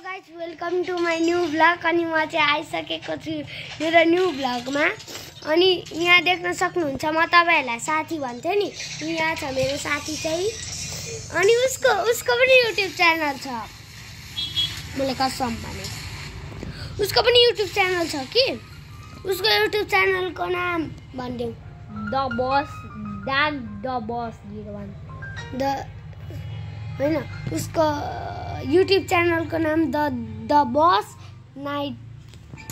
Guys welcome to my new vlog. अनि म चाहिँ आइसकेको छु मेरो न्यू भ्लगमा। अनि यहाँ देख्न सक्नुहुन्छ म तपाईहरुलाई साथी भन्थे नि, यहाँ छ मेरो साथी चाहिँ। अनि उसको पनि युट्युब च्यानल छ। मैले कसम भने उसको पनि युट्युब च्यानल छ कि। उसको युट्युब च्यानलको नाम भनिदेऊ, the bus the bus 01 the हैन। उसको युट्युब च्यानलको नाम द बस नाइट।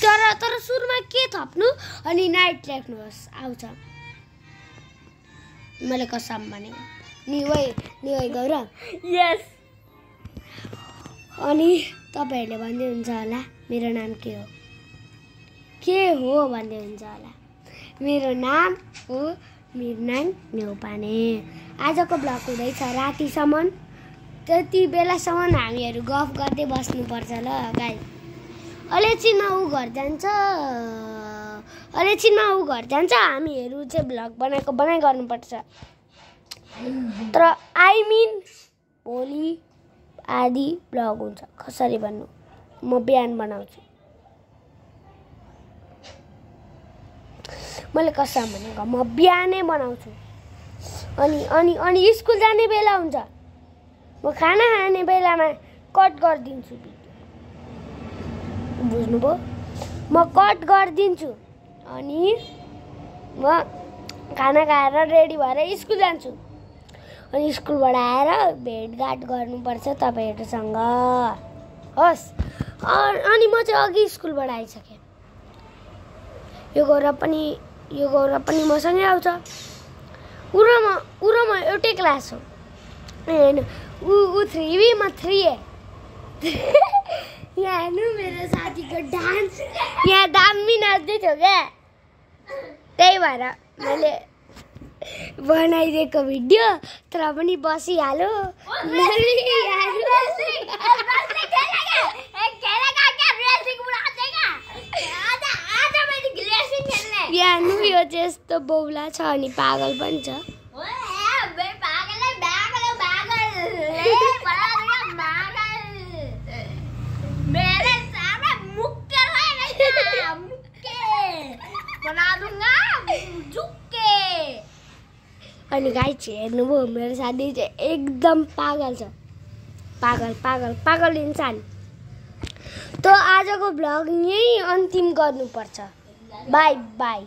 तर सुरुमा के थप्नु अनि नाइट लेख्नुहोस् आउँछ। मैले कसम भने नि वै गौरव। यस। अनि तपाईहरुले भन्दै हुन्छ होला मेरो नाम के हो भन्दै हुन्छ होला। मेरो नाम हो मिरनाङ न्यौपाने। आजको ब्लग हुँदैछ रातिसम्म। त्यति बेलासम्म हामीहरू गफ गर्दै बस्नुपर्छ ल गाइस। अलेछिनमा ऊ घर जान्छ हामीहरू चाहिँ भ्लग बनाइ गर्नुपर्छ। तर आई मिन भोलि आदि भ्लग हुन्छ। कसरी भन्नु, म बिहान बनाउँछु। मैले कसम भनेको म बिहानै बनाउँछु। अनि स्कुल जाने बेला हुन्छ, म खाना खाने बेलामा कट गरिदिन्छु भिडियो। बुझ्नुभयो? म कट गरिदिन्छु अनि म खाना खाएर रेडी भएर स्कुल जान्छु। अनि स्कुलबाट आएर भेटघाट गर्नुपर्छ तपाईहरुसँग। होस्। अनि म चाहिँ अघि स्कुलबाट आइसकेँ। यो गौरव पनि मसँगै आउँछ। उ र म एउटै क्लास हो। हैन, ऊ 3B म 3A। यहाँ हेर्नु मेरो साथीको डान्स। यहाँ दामी नाच्दै थियो क्या। त्यही भएर मैले बनाइदिएको भिडियो। तर पनि बसिहाल्यो। यहाँ हेर्नु यो चाहिँ यस्तो बौला छ अनि पागल पनि छ। अनि गाइस हेर्नुभयो मेरो साथी चाहिँ एकदम पागल छ। पागल इन्सान। त आजको भ्लग यही अन्तिम गर्नुपर्छ। By by.